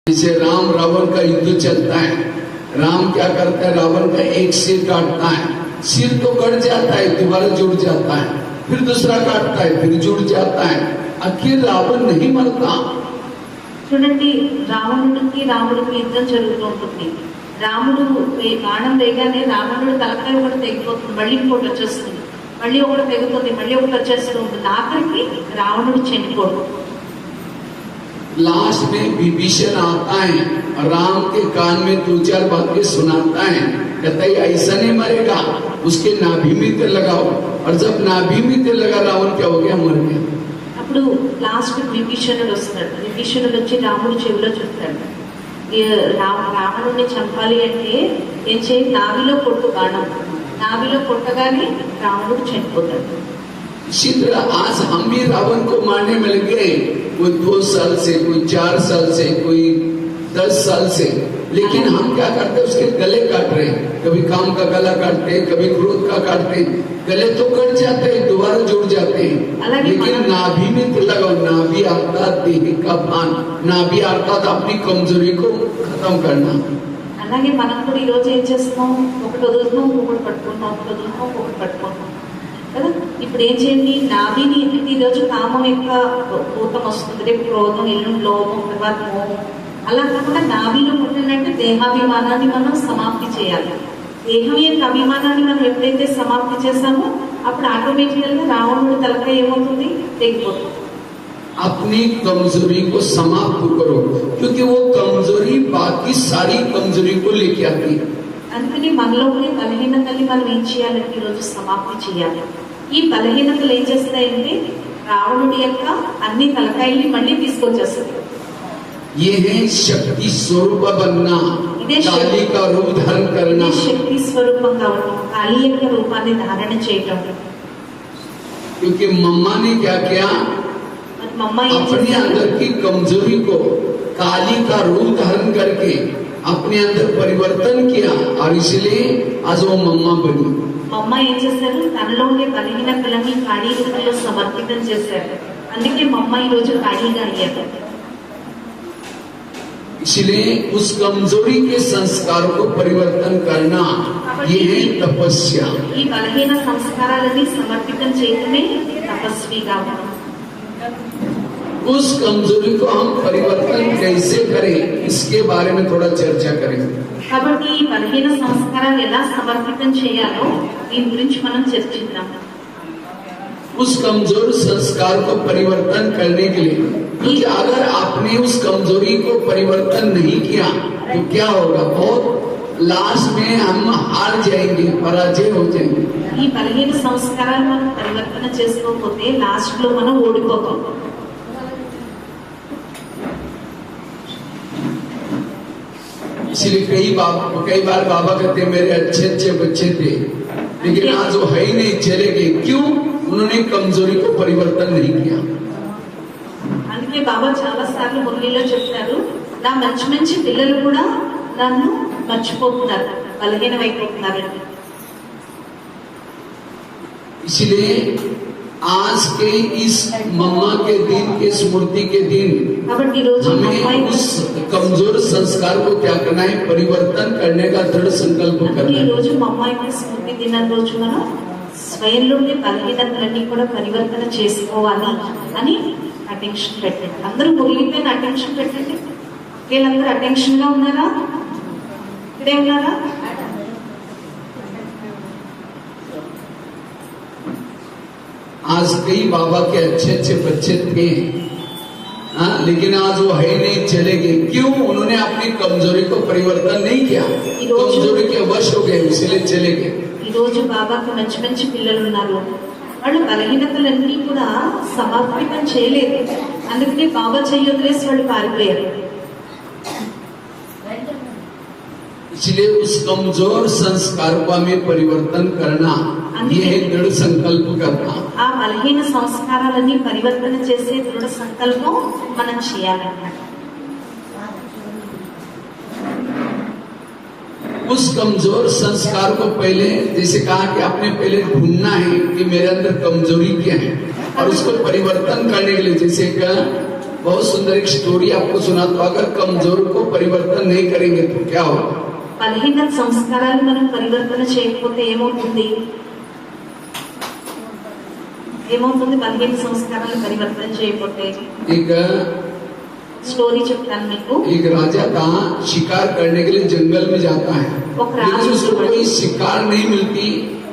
जैसे राम रावण का युद्ध चलता है, राम क्या करता है, रावण का एक सिर काटता है, सिर तो कट जाता है, दोबारा जुड़ जाता है, फिर दूसरा काटता है, फिर जुड़ जाता है, आखिर रावण नहीं मरता। చూడండి, రాముడికి యుద్ధం జరుగుతూ ఉంటుంది. రాముడు బాణం వేయగానే రావణుడు తలకాయ ఒకటి తెగిపోతుంది, మళ్ళీ ఇంకోటి వచ్చేస్తుంది, మళ్ళీ ఒకటి తెగుతుంది, మళ్ళీ ఒకటి వచ్చేస్తూ ఉంటుంది. ఆఖరికి రావణుడు చనిపోడు. लास्ट में विभीषण आता है, राम के कान में दो चार बातें सुनाता है, कहता है ऐसा नहीं मरेगा, उसके नाभि में तेल लगाओ, और जब नाभि में तेल लगा रावण क्या हो गया, मर गया। అప్పుడు లాస్ట్ విభీషణుడు వస్తాడు. విభీషణుడు వచ్చి రాముడు చెవిలో చెప్తాడు, రావణుడిని చంపాలి అంటే ఏం చేయి, నావిలో కొట్టు బాణం, నావిలో కొట్టగానే రావణుడు చనిపోతాడు. इसी तरह आज हम भी रावण को मारने में लगे, कोई 2 साल से, कोई 4 साल से, कोई 10 साल से, लेकिन हम क्या करते हैं, उसके गले काट रहे हैं, कभी काम का गला काटते हैं, कभी क्रोध का काटते हैं, गले तो कट जाते हैं, दोबारा जुड़ जाते हैं, लेकिन नाभि में तो लगाओ, नाभि अर्थात देह का भान, नाभि अर्थात अपनी कमजोरी को खत्म करना। అలాగే మనం కూడా ఈరోజు ఏం చేస్తున్నాం, ఒకటి వదులుతున్నాం, ఒకటి పట్టుకుంటున్నాం, ఒకటి వదులుతున్నాం, ఒకటి పట్టుకుంటున్నాం కదా. ఇప్పుడు ఏం చేయండి, నాభిని ఈరోజు కామం యొక్క భూతం వస్తుంది, రేపు క్రోధం, ఎల్లుండి లోభం, తర్వాత మోహం, అలా కాకుండా నాభిలో పుట్టినట్టు దేహాభిమానాన్ని మనం సమాప్తి చేయాలి. దేహం యొక్క అభిమానాన్ని మనం ఎప్పుడైతే సమాప్తి చేస్తామో అప్పుడు ఆటోమేటికల్ గా రావణుడి తలకాయ ఏమవుతుంది, తెగిపోతుంది. अपनी कमजोरी को समाप्त करो, क्योंकि वो कमजोरी बाकी सारी कमजोरी को लेके आती है। అందుకని మనలో ఉండే బలహీనతల్ని మనం ఏం చేయాలంటే ఈరోజు సమాప్తి చేయాలి. ఈ బలహీనతలు ఏం చేస్తాయంటే రావణుడి యొక్క అన్ని తలకాయల్ని మళ్ళీ తీసుకొచ్చేస్తుంది. ये है शक्ति स्वरूप बनना, काली का रूप धारण करना, శక్తి స్వరూపంగా ఉండడం, కాళీ యొక్క రూపాన్ని ధారణ చేయటం. क्योंकि मम्मा ने क्या किया, अपने अंदर की कमजोरी को काली का रूप धारण करके अपने अंदर परिवर्तन किया, और इसलिए आज वो मम्मा बनी। మమ్మ ఏం చేశారు, తనలో ఉండే బలహీనతలన్నీ కాళీ రూపంలో సమర్పితం చేశారు. అందుకే మమ్మ ఈ రోజు కాళీగా అయ్యారు. इसलिए उस कमजोरी के संस्कार को परिवर्तन करना, ये है तपस्या। ఈ బలహీన సంస్కారాలని సమర్పితం చేయడమే తపస్విగా ఉండడం. उस कमजोरी को हम परिवर्तन कैसे करें, इसके बारे में थोड़ा चर्चा करेंगे। కాబట్టి ఈ బలహీన సంస్కారాలు ఎలా సమర్పితం చేయాలో దీని గురించి మనం చర్చిద్దాం. उस कमजोर संस्कार को परिवर्तन करने के लिए, क्योंकि अगर आपने उस कमजोरी को परिवर्तन नहीं किया तो क्या होगा, बहुत लास्ट में हम हार जाएंगे, पराजय हो जाएंगे। ఈ బలహీన సంస్కారాలు మనం పరివర్తన చేసుకోకపోతే లాస్ట్ లో మనం ఓడిపోతాం. इसलिए कई बार बाबा कहते हैं मेरे अच्छे अच्छे बच्चे थे, लेकिन आज वो है ही नहीं, चले गए। क्यों? उन्होंने कमजोरी को परिवर्तन नहीं किया। అందుకే బాబా చాలా సార్లు మురళిలో చెప్తారు, నా మంచి మంచి పిల్లలు కూడా నన్ను మర్చిపోతున్నారు, బలహీనమైపోతున్నారు. इसलिए आज के इस मम्मा के दिन के स्मृति के दिन हमें उस कमजोर संस्कार को क्या करना है, परिवर्तन करने का दृढ़ संकल्प करना है। రోజు మమ్మ యొక్క స్మృతి దినం రోజు మనం స్వయంలోని బలహీనతలన్నీ కూడా పరివర్తన చేసుకోవాలి అని అటెన్షన్ పెట్టండి. అందరూ మురళిపైన అటెన్షన్ పెట్టండి. వీళ్ళందరూ అటెన్షన్ గా ఉన్నారా, ఇక్కడే ఉన్నారా? आज कई बाबा के अच्छे अच्छे बच्चे थे, लेकिन आज वो है नहीं, चले गए। क्यों? उन्होंने अपनी कमजोरी को परिवर्तन नहीं किया, कमजोरी के वश हो गए, इसलिए चले गए। ఈ రోజు బాబాకి మంచి మంచి పిల్లలు ఉన్నారు, వాళ్ళు బలహీనతలన్నీ కూడా సమర్పితం చేయలేదు, అందుకని బాబా చెయ్యొదిలేసి వాళ్ళు పారిపోయారు. इसलिए उस कमजोर संस्कार को हमें परिवर्तन करना, ये है दृढ़ संकल्प करना। ఆ బలహీన సంస్కారాలన్నీ పరివర్తన చేసే దృఢ సంకల్పం మనం చేయాలన్నమాట. उस कमजोर संस्कार को पहले, जैसे कहा कि आपने पहले ढूंढना है कि मेरे अंदर कमजोरी क्या है, और उसको परिवर्तन करने के लिए जैसे बहुत सुंदर एक स्टोरी आपको सुना तो अगर कमजोर को परिवर्तन नहीं करेंगे तो क्या होगा? బలహీన సంస్కారాలు మనం పరివర్తన చేయకపోతే ఏమవుతుంది? బలహీన సంస్కారాలు పరివర్తన చేయకపోతే एक స్టోరీ చెప్తాను మీకు. एक राजा था, शिकार करने के लिए जंगल में जाता है, लेकिन उसको कोई शिकार नहीं मिलती,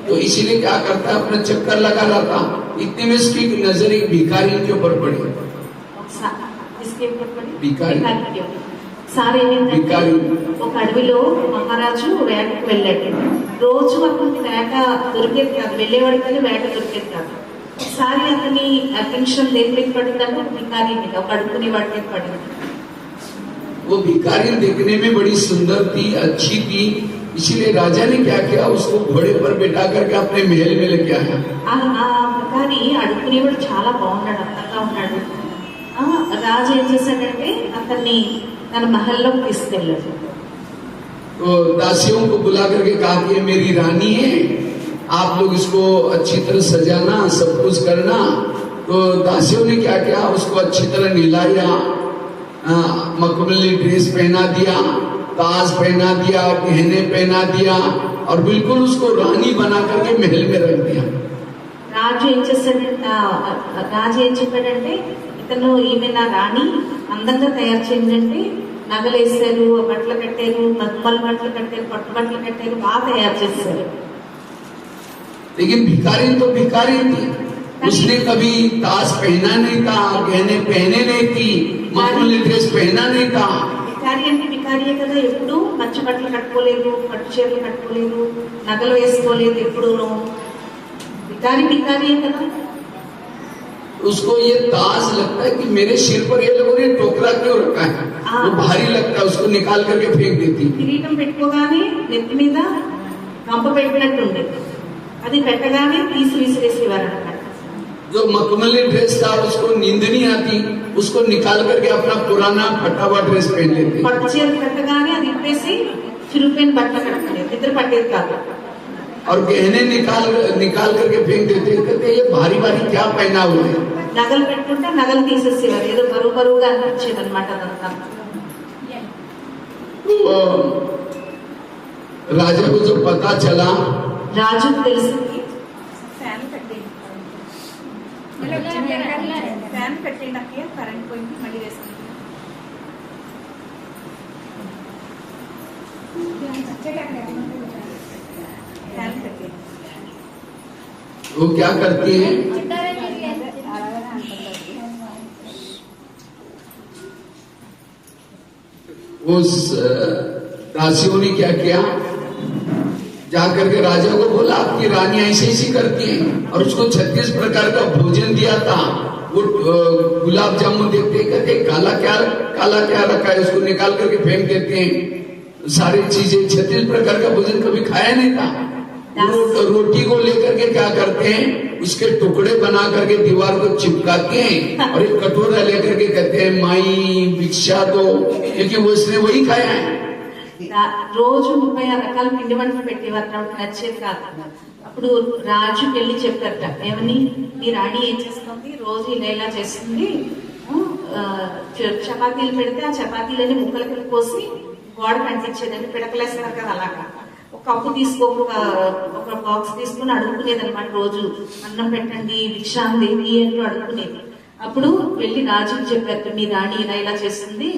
तो इसीलिए क्या करता है, अपना चक्कर लगा रहा था. इतने में उसकी नजर एक भिखारी के ऊपर पड़ी. भिखारी సార్ ఏమైందంటే ఒక అడవిలో మహారాజు వేటకు వెళ్ళాడు. రోజు అతనికి వేట దొరికేది కాదు, వెళ్ళేవాడు కానీ వేట దొరికేది కాదు. ఒకసారి అతని అటెన్షన్ దేని మీద పడిందంటే భికారి మీద, ఒక అడుగుని వాడి మీద పడింది. वो भिखारी देखने में बड़ी सुंदर थी, अच्छी थी, इसीलिए राजा ने क्या किया, उसको घोड़े पर बैठा करके अपने महल में लेके आया. ఆ భికారి అడుగునేవాడు చాలా బాగున్నాడు, అందంగా ఉన్నాడు. రాజు ఏం చేశాడంటే అతన్ని తన మహల్లోకి తీసుకెళ్ళాడు. तो दासियों को बुला करके कहा कि ये मेरी रानी है, आप लोग इसको अच्छी तरह सजाना, सब कुछ करना. तो दासियों ने क्या किया, उसको अच्छी तरह नहलाया, मखमली ड्रेस पहना दिया, ताज पहना दिया, गहने पहना दिया और बिल्कुल उसको रानी बना करके महल में रख दिया. రాజు ఏం చెప్పాడంటే ఇతను ఈమె నా రాణి, అందంగా తయారు చేయండి. నగలు వేసారు, బట్టలు కట్టారు, మగ్గమల బట్టలు కట్టారు, పట్టు బట్టలు కట్టారు, బాగా తయారు చేశారు. लेकिन भिखारी तो भिखारी थी, उसने कभी ताज पहना नहीं था, गहने पहने नहीं थी, मखमली ड्रेस पहना नहीं था. భికారి అంటే భికారియే కదా, ఎప్పుడు పచ్చి బట్టలు కట్టుకోలేదు, పట్టు చీరలు కట్టుకోలేదు, నగలు వేసుకోలేదు ఎప్పుడూను. భికారియే కదా. उसको ये ताज लगता है कि मेरे सिर पर ये लोगों ने टोकरा क्यों रखा है, वो भारी लगता है, उसको निकाल करके फेंक देती. కిరీటం పెట్టుకోగానే నెత్తి మీద గంప పెట్టినట్టు ఉండేది, అది పెట్టగానే తీసి విసిరేసేవారు అన్నమాట. जो मखमली ड्रेस था उसको नींद नहीं आती, उसको निकाल करके अपना पुराना फटा हुआ ड्रेस पहन लेते. పట్టు చీర కట్టగానే అది ఇప్పేసి చిరుపైన బట్టలు కట్టుకునేది, నిద్ర పట్టేది కాదు. और गहने निकाल करके फेंक देते. कहते ये भारी भारी क्या पहना हुआ है. నగలు పెట్టుకుంటే నగలు తీసేసేవారు, ఏదో బరువుగా అనిపించేది అనమాట అదంతా. राजा को जब पता चला, రాజుకు తెలిసింది. ఫ్యాన్ పెట్టిండకి కరెంట్ పోయింది, మళ్ళీ వేసుకుంది. ఫ్యాన్ పెట్టి वो क्या करती है, उस दासियों ने क्या किया, जाकर के राजा को बोला आपकी रानी ऐसे ऐसी करती है, और उसको 36 प्रकार का भोजन दिया था. वो गुलाब जामुन देखते कहते काला क्या रखा है, उसको निकाल करके फेंक देते हैं. सारी चीजें 36 प्रकार का भोजन कभी खाया नहीं था. रोटी को लेकर के क्या करते हैं, उसके टुकड़े बना करके दीवार को चिपकाते हैं और एक कटोरा लेकर के कहते हैं माई भिक्षा दो, क्योंकि वो इसने वही खाया है. రోజు 36 రకాల పిండి వంటలు పెట్టేవారు, నాకు నచ్చేది కాదు. అప్పుడు రాజుకి వెళ్ళి చెప్పారట, ఏమని, మీ రాణి ఏం చేస్తుంది, రోజు ఇలా చేస్తుంది, చపాతీలు పెడితే ఆ చపాతీలని ముక్కలకి కోసి గోడ కంటించేదండి, పిడకలేస్తారు కదా అలాగా. ఒక కప్పు తీసుకో, ఒక బాక్స్ తీసుకుని అడుగుకునేది అనమాట. రోజు అన్నం పెట్టండి, భిక్షాందేవి అంటూ అడుగుకునేది. అప్పుడు వెళ్ళి రాజుకి చెప్పారు, మీ రాణి ఇలా చేస్తుంది,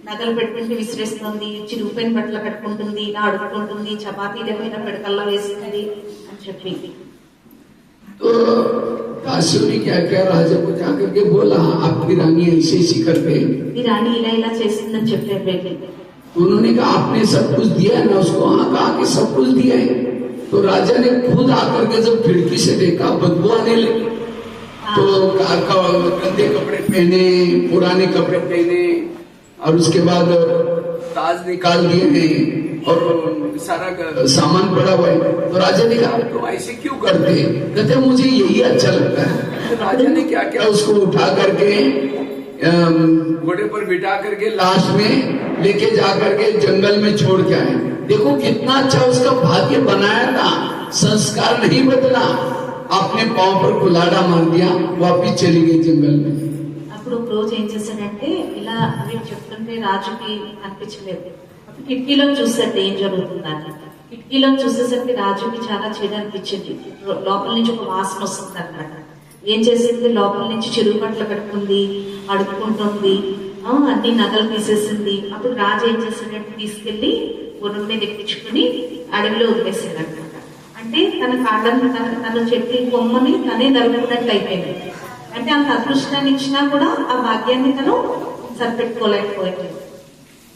నగలు పెట్టుకుంటే విసిరేస్తుంది, చిరుగుపైన బట్టలు కట్టుకుంటుంది, ఇలా అడుగుకుంటుంది, చపాతీల మీద పిడకల్లా వేస్తుంది అని చెప్పి. तो दासियों ने क्या किया, राजा को जाकर के बोला आपकी रानी ऐसे ऐसी करते हैं. మీ రాణి ఇలా చేస్తుందని చెప్పారు వెళ్ళి. उन्होंने कहा आपने सब कुछ दिया है ना उसको. हाँ, कहा कि सब कुछ दिया है. तो राजा ने खुद आकर के जब खिड़की से देखा, बदबू आने लगी. तो गंदे कपड़े पहने, पुराने कपड़े पहने, और उसके बाद ताज निकाल दिए हैं और सारा सामान पड़ा हुआ है. तो राजा ने कहा तो ऐसे क्यों करते हैं, कहते मुझे यही अच्छा लगता है. तो राजा ने क्या किया, उसको उठा करके घोड़े पर बिठा करके लास्ट में लेके जा करके जंगल में छोड़ के आए. देखो कितना अच्छा उसका भाग्य बनाया था, संस्कार नहीं बदला, आपने पांव पर कुल्हाड़ा मार दिया, वापिस चली गई जंगल में. అప్పుడు ఒక రోజు ఏం చేశాడంటే ఇలా వీడు చెప్తుంటే రాజుకి అనిపించలేదు. అప్పుడు కిటికీలో చూసాడు ఏం జరుగుతుందని. కిటికీలో చూసేసరికి రాజుకి చాలా చెడు అనిపించింది. లోపల నుంచి ఒక వాసన వస్తుంది అనమాట. ఏం చేసింది, లోపల నుంచి చెరువు పట్ల కట్టుకుంది, అడుక్కుంటుంది, అన్ని నగలు తీసేసింది. అప్పుడు రాజు ఏం చేశాడంటే తీసుకెళ్లి గుర్రం మీద ఎక్కించుకుని అడవిలో వదిలేసాడు అనమాట. అంటే తన కాళ్ళని తన చెట్టు కొమ్మని తనే నరుకున్నట్టు అయిపోయింది. అంటే అంత అదృష్టాన్ని ఇచ్చినా కూడా ఆ భాగ్యాన్ని తను సరిపెట్టుకోలేకపోయింది.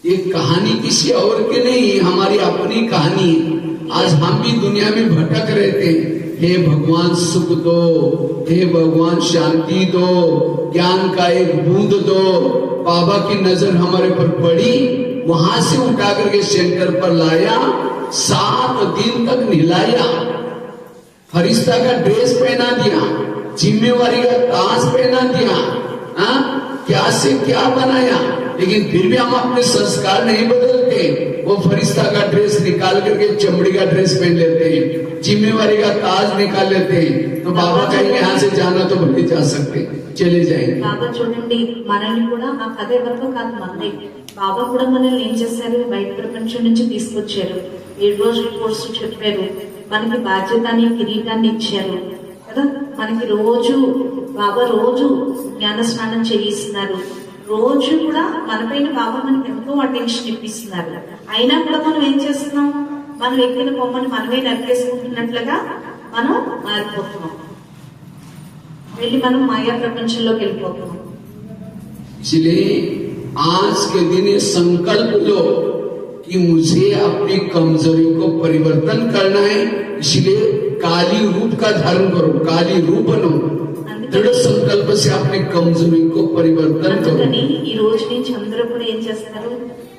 ये कहानी किसी और की नहीं, हमारी अपनी कहानी है। आज हम भी दुनिया में भटक रहे थे। हे भगवान सुख दो, हे भगवान शांति दो, ज्ञान का एक बूंद दो। बाबा की नजर हमारे पर पड़ी, वहां से उठा करके सेंटर पर लाया, 7 दिन तक नहलाया, फरिश्ता का ड्रेस पहना दिया, जिम्मेवारी का ताज पहना दिया, क्या से क्या बनाया। लेकिन फिर भी हम अपने संस्कार नहीं बदलते। वो फरिश्ता का ड्रेस निकाल करके चमड़ी का ड्रेस पहन लेते हैं, जिम्मेवारी का ताज निकाल लेते हैं। तो बाबा कहेंगे यहाँ से जाना तो भले जा सकते, चले जाएंगे। బాబా చూడండి, మనల్ని కూడా ఆ కథ ఎవరితో కాదు, మనది. బాబా కూడా మనల్ని ఏం చేశారు, బయట ప్రపంచం నుంచి తీసుకొచ్చారు. 7 రోజుల కోర్సు చెప్పారు, మనకి బాధ్యతని కిరీటాన్ని ఇచ్చారు కదా. మనకి రోజు బాబా రోజు జ్ఞాన స్నానం చేయిస్తున్నారు. రోజు కూడా మనపైన బాబా మనకి ఎంతో అటెన్షన్ ఇప్పిస్తున్నారు. అయినా కూడా మనం ఏం చేస్తున్నాం, మనం ఎక్కిన కొమ్మని మనమే నరికేసుకుంటున్నట్లుగా మనం మారిపోతున్నాం. వెళ్ళి మనం మాయా ప్రపంచంలోకి వెళ్ళిపోతున్నాం. इसलिए आज के दिन ये संकल्प लो कि मुझे अपनी कमजोरी को परिवर्तन करना है। इसलिए काली रूप का धारण करो, काली रूप बनो, दृढ़ संकल्प से अपनी कमजोरी को परिवर्तन करो। అందుకని ఈ రోజు నుంచి అందరూ కూడా ఏం చేస్తారు,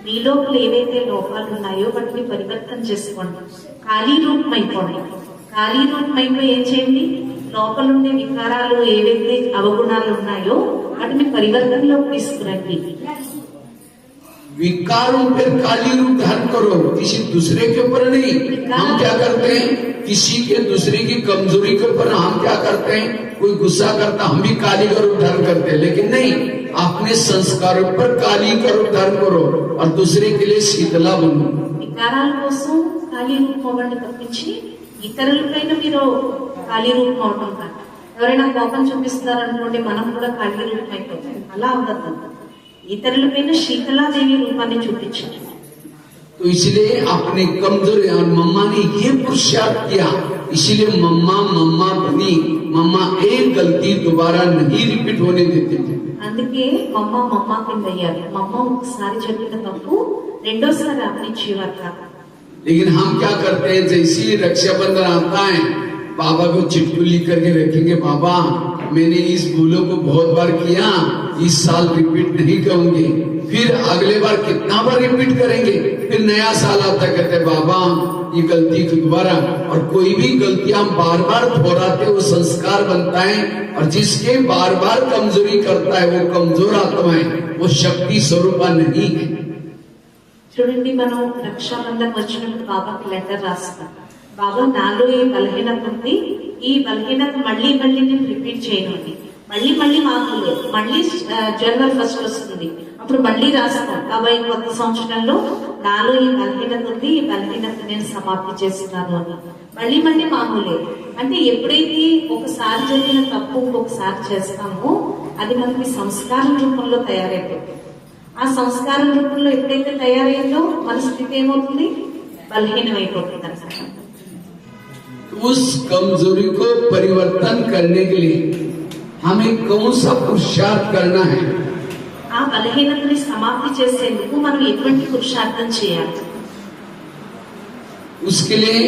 మీ లోపల ఏవైతే లోపాలు ఉన్నాయో వాటిని పరివర్తన చేసుకోండి. ఖాళీ రూపం అయిపోండి. ఖాళీ రూపం అయిపోయి ఏం చేయండి, లోపల ఉండే వికారాలు ఏవైతే అవగుణాలు ఉన్నాయో వాటిని పరివర్తనలోకి తీసుకురండి. विकारों पर काली रूप धारण करो, किसी दूसरे के ऊपर नहीं। हम क्या करते हैं, किसी के दूसरे की कमजोरी के ऊपर हम क्या करते हैं, कोई गुस्सा करता हम भी काली का रूप धारण करते हैं। लेकिन नहीं, अपने संस्कारों पर काली का रूप धारण करो और दूसरे के लिए शीतला बनो। వికారాల కోసం ఖాళీ రూపం అవ్వండి తప్పించి ఇతరులపైన మీరు ఖాళీ రూపం అవడం కాదు. ఎవరైనా కోపం చూపిస్తున్నారు అనుకోండి, మనం కూడా ఖాళీ రూపం అయిపోతాం. అలా అవ్వద్దు. ఇతరులపైన శీతలాదేవి రూపాన్ని చూపించండి. तो इसलिए अपने कमजोरी, और मम्मा ने ये पुरुषार्थ किया, इसलिए मम्मा मम्मा बनी। मम्मा एक गलती दोबारा नहीं रिपीट होने देते थे। అందుకే మమ్మ కింద అయ్యారు. మమ్మ ఒకసారి చెప్పిన తప్పు రెండోసారి అవనిచ్చేవారు కాదు. लेकिन हम क्या करते हैं, जैसे ही रक्षाबंधन आता है बाबा को चिट्ठी लिख करके रखेंगे, बाबा मैंने इस भूलों को बहुत बार किया, इस साल रिपीट नहीं करूंगी। फिर अगले बार कितना बार रिपीट करेंगे, फिर नया साल आता कहते बाबा ये गलती दोबारा। और कोई भी गलती हम बार बार दोहराते वो संस्कार बनता है, और जिसके बार बार कमजोरी करता है वो कमजोर आत्मा है, वो शक्ति स्वरूपा नहीं है। చూడండి, మనం రక్షాబంధన్ వచ్చినప్పుడు బాబాకి లెటర్ రాస్తాం. బాబా నాలో ఈ బలహీనత ఉంది, ఈ బలహీనత మళ్ళీ నేను రిపీట్ చేయను. మళ్ళీ మాకు మళ్ళీ జనవరి 1 వస్తుంది, అప్పుడు మళ్ళీ రాస్తాం. బాబా ఈ కొత్త సంవత్సరంలో నాలో ఈ బలహీనత ఉంది, ఈ బలహీనత నేను సమాప్తి చేస్తున్నాను అని మళ్ళీ మామూలే. అంటే ఎప్పుడైతే ఒకసారి జరిగిన తప్పు ఇంకొకసారి చేస్తామో అది మనకి సంస్కారం రూపంలో తయారైపోతుంది. ఆ సంస్కారం రూపంలో ఎప్పుడైతే తయారైందో మన స్థితి ఏమవుతుంది, బలహీనమైపోతుంది అన్నమాట. उस कमजोरी को परिवर्तन करने के लिए हमें कौन सा पुरुषार्थ करना है, ఆ బలహీనతని సమాప్తి చేసేందుకు మనం ఎటువంటి పురుషార్థం చేయాలి? उसके लिए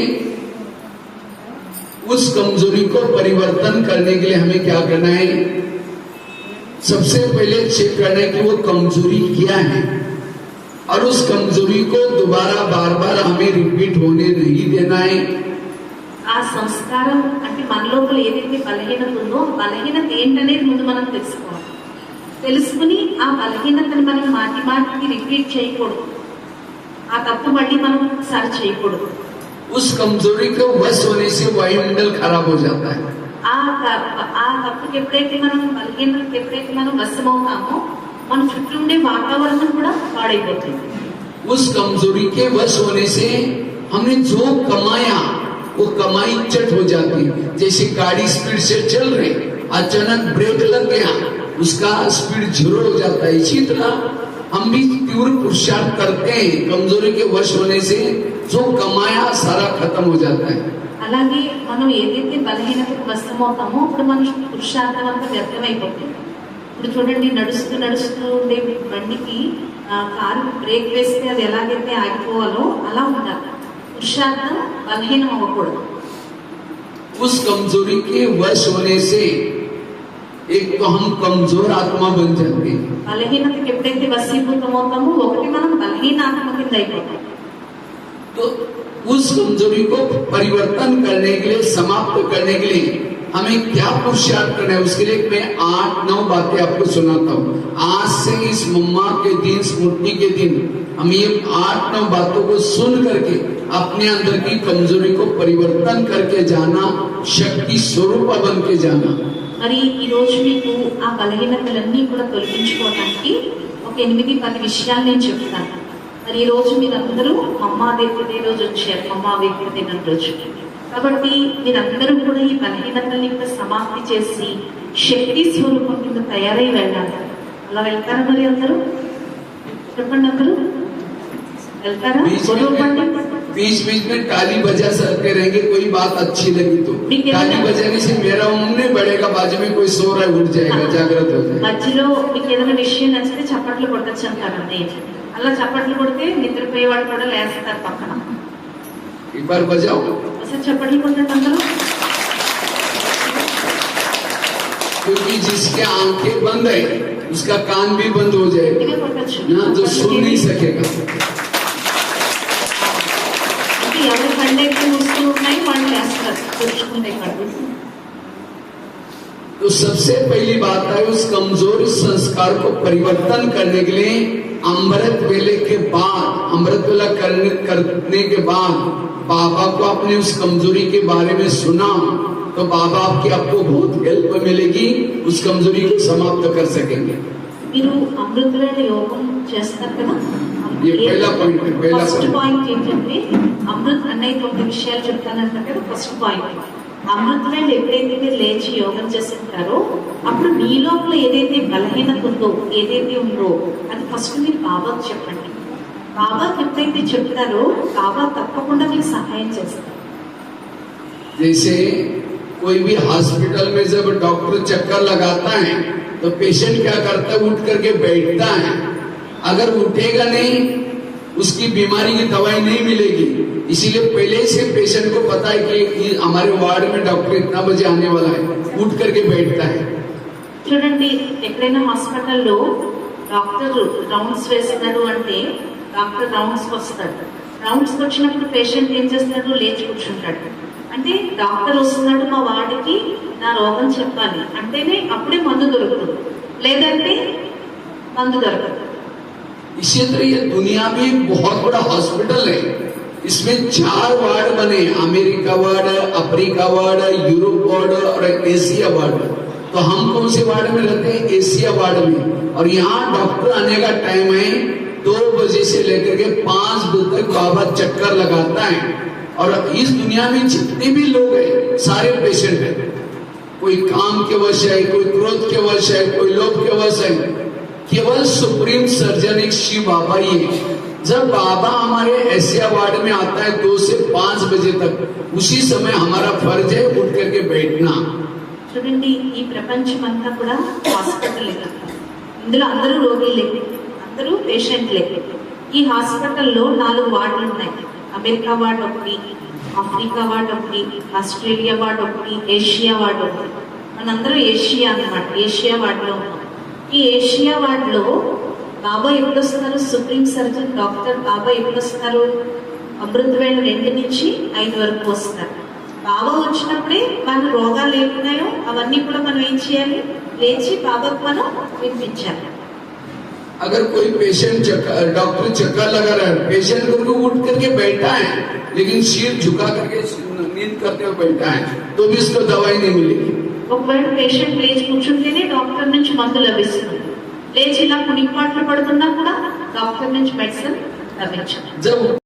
उस कमजोरी को परिवर्तन करने के लिए हमें क्या करना है, सबसे पहले चेक करना है कि वो कमजोरी क्या है, और उस कमजोरी को दोबारा बार बार हमें रिपीट होने नहीं देना है। ఆ సంస్కారం అంటే మన లోపల ఏదైతే బలహీనత ఉందో బలహీనత ఏంటనేది ముందు మనం తెలుసుకోవాలి. తెలుసుకుని ఆ బలహీనతని మనం మాటికి రిపీట్ చేయకూడదు. ఆ తప్పు మళ్ళీ మనం సరి చేయకూడదు. उस कमजोरी को वश होने से वायुमंडल खराब हो जाता है। ఆ తప్పుకి ఎప్పుడైతే మనం బలహీనతకి ఎప్పుడైతే మనం వశమవుతామో మన చుట్టూ ఉండే వాతావరణం కూడా పాడైపోతుంది. उस कमजोरी के वश होने से हमने जो कमाया वो कमाई चट हो जाती है। जैसे गाड़ी स्पीड से चल रही, अचानक ब्रेक लग गया, उसका स्पीड जीरो हो जाता है। इसी तरह हम भी तीव्र पुरुषार्थ करते हैं, कमजोरी के वश होने से जो कमाया सारा खत्म हो जाता है। అలాగే మనం ఏదైతే బలహీనతకు వశమవుతామో అప్పుడు మన పురుషార్థం అంతా వ్యర్థమైపోతుంది. ఇప్పుడు చూడండి, నడుస్తూ ఉండే బండికి కారు బ్రేక్ వేస్తే అది ఎలాగైతే ఆగిపోవాలో అలా ఉండాలి. పురుషార్థం బలహీనం అవ్వకూడదు. उस कमजोरी के वश होने से एक तो हम कमजोर आत्मा बन जाते हैं। బలహీనతకి ఎప్పుడైతే వశీభూతం అవుతామో ఒకటి మనం బలహీన ఆత్మ కింద అయిపోతాం. तो उस कमजोरी को परिवर्तन करने के लिए, समाप्त करने के लिए हमें क्या पुरुषार्थ करना है, उसके लिए मैं 8-9 बातें आपको सुनाता हूँ। आज से इस मम्मा के दिन, स्मृति के दिन हम ये 8-9 बातों को सुन करके अपने अंदर की कमजोरी को परिवर्तन करके जाना, शक्ति स्वरूप बन के जाना। మరి ఈ రోజు మీకు ఆ బలహీనతలన్నీ కూడా తొలగించుకోవడానికి ఒక 8-10 విషయాలు నేను చెప్తాను. మరి ఈ రోజు మీరందరూ మమ్మా దేవుడి రోజు వచ్చారు, మమ్మా వ్యక్తి దినం రోజు. కాబట్టి మీరందరూ కూడా ఈ బలహీనతల్ని కూడా సమాప్తి చేసి శక్తి స్వరూపం కింద తయారై వెళ్ళాలి. అలా వెళ్తారా మరి అందరూ? చెప్పండి, అందరూ వెళ్తారా? बीच बीच में ताली बजा सकते रहेंगे, कोई बात अच्छी लगी तो। ताली बजाने से मेरा उम्र नहीं बढ़ेगा, बाजू में कोई सो रहा है उठ जाएगा, जागृत हो जाएगा। మధ్యలో మీకు ఏదైనా విషయం నచ్చితే చప్పట్లు కొట్టచ్చు అంటారండి. అలా చప్పట్లు కొడితే నిద్రపోయేవాడు కూడా లేస్తారు పక్కన. एक बार बजाओ, అసలు చప్పట్లు కొట్టండి అందరూ. क्योंकि जिसके आंखें बंद है उसका कान भी बंद हो जाएगा ఇవే కొట్టచ్చు ना, जो सुन नहीं सकेगा। ఎవరి కళ్ళైతే మూస్తూ ఉన్నాయి వాళ్ళు వేస్తారు, తెరుచుకుంటే కళ్ళు. तो सबसे पहली बात है, उस कमजोर संस्कार को परिवर्तन करने के लिए अमृत वेले के बाद, अमृत वेला करने के बाद बाबा को अपने उस कमजोरी के बारे में सुना तो बाबा आपको बहुत हेल्प मिलेगी, उस कमजोरी को समाप्त कर सकेंगे। మీరు అమృతవేళ యోగం చేస్తారు కదా, ये पहला पॉइंट है। पहला ఫస్ట్ पॉइंट పాయింట్ ఏంటంటే అమృత్ అన్నయ్య 9 విషయాలు చెప్తానంటారు కదా. ఫస్ట్ పాయింట్, అమృతవేళ ఎప్పుడైతే మీరు లేచి యోగం చేస్తుంటారో అప్పుడు మీ లోపల ఏదైతే బలహీనత ఉందో, ఏదైతే ఉందో అది ఫస్ట్ మీరు బాబాకు చెప్పండి. బాబాకి ఎప్పుడైతే చెప్తారో బాబా తప్పకుండా మీకు సహాయం చేస్తారు. जैसे कोई भी हॉस्पिटल में जब डॉक्टर चक्कर लगाता है तो पेशेंट क्या करता है, उठ करके बैठता है। अगर उठेगा नहीं उसकी बीमारी की दवाई नहीं मिलेगी, इसीलिए पहले से पेशेंट को पता है कि हमारे वार्ड में डॉक्टर इतना बजे आने वाला है, उठ करके बैठता है। చూడండి, ఎక్కడైనా హాస్పిటల్లో డాక్టర్ రౌండ్స్ వేస్తున్నాడు అంటే డాక్టర్ రౌండ్స్కి వస్తాడు. రౌండ్స్కి వచ్చినప్పుడు పేషెంట్ ఏం చేస్తాడు, లేచి కూర్చుంటాడు. అంటే డాక్టర్ వస్తున్నాడు మా వాడికి, నా రోగం చెప్పాలి అంటేనే అప్పుడే మందు దొరుకుతుంది, లేదంటే మందు దొరకదు. इसी तरह ये दुनिया में एक बहुत बड़ा हॉस्पिटल है, इसमें 4 वार्ड बने, America ward, Africa ward, Europe ward और एशिया वार्ड। तो हम कौन से वार्ड में रहते हैं? एशिया वार्ड में। और यहाँ डॉक्टर आने का टाइम है 2 बजे से लेकर के 5 बजे तक बाबा चक्कर लगाता है। और इस दुनिया में जितने भी लोग हैं सारे पेशेंट हैं, कोई काम के वश है, कोई क्रोध के वश है, कोई लोभ के वश है। केवल सुप्रीम सर्जन एक शिव बाबा ही है। जब बाबा हमारे एशिया वार्ड में आता है 2 से 5 बजे तक, उसी समय हमारा फर्ज है उठ करके बैठना। చూడండి, ఈ ప్రపంచం అంతా కూడా హాస్పిటల్, ఇందులో అందరూ రోగులే, అందరూ పేషెంట్లే. ఈ హాస్పిటల్లో 4 వార్డులు ఉన్నాయి. అమెరికా వార్డ్ ఒకటి, ఆఫ్రికా వార్డ్ ఒకటి, ఆస్ట్రేలియా వార్డ్ ఒకటి, ఏషియా వార్డ్ ఒకటి. మనందరూ ఏషియా అన్నమాట, ఏషియా వార్డులో ఉన్నాం. ఈ ఏషియా వార్డులో బాబా ఎప్పుడు వస్తున్నారు, సుప్రీం సర్జన్ డాక్టర్ బాబా ఎప్పుడు వస్తున్నారు, అమృతవేళ 2 నుంచి 5 వరకు వస్తారు. బాబా వచ్చినప్పుడే మన రోగాలు ఏమున్నాయో అవన్నీ కూడా మనం ఏం చేయాలి, లేచి బాబాకు మనం వినిపించాలి. अगर कोई पेशेंट डॉक्टर चक्कर लगा रहा है, पेशेंट को उठ करके बैठा है लेकिन सिर झुका करके नींद करते हुए बैठा है, तो भी इसको दवाई नहीं मिलेगी। ఒకవేళ పేషెంట్ లేచి కూర్చుంటేనే డాక్టర్ నుంచి మందు లభిస్తుంది, లేచి ఇలా కునిపాట్లు పడుతున్నా కూడా డాక్టర్ నుంచి మెడిసిన్ లభించదు.